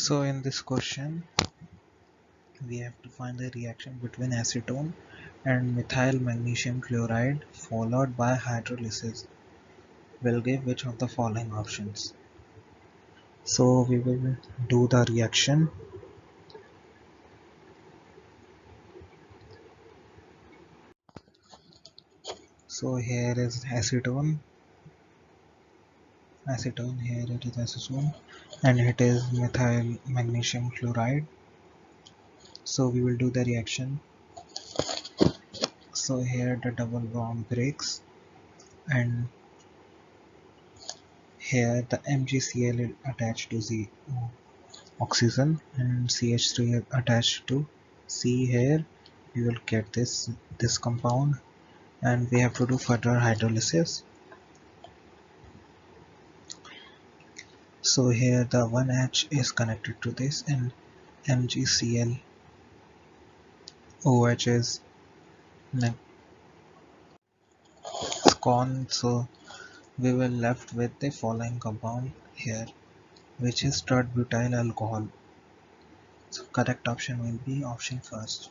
So in this question, we have to find the reaction between acetone and methyl magnesium chloride followed by hydrolysis will give which of the following options. So we will do the reaction. So here is acetone, here it is acetone, and it is methyl magnesium chloride. So we will do the reaction. So here the double bond breaks, and here the MgCl is attached to the oxygen and CH3 is attached to C. Here we will get this compound, and we have to do further hydrolysis. So here the 1H is connected to this, and MgCl OH is gone. So we will left with the following compound here, which is tert butyl alcohol. So correct option will be option first.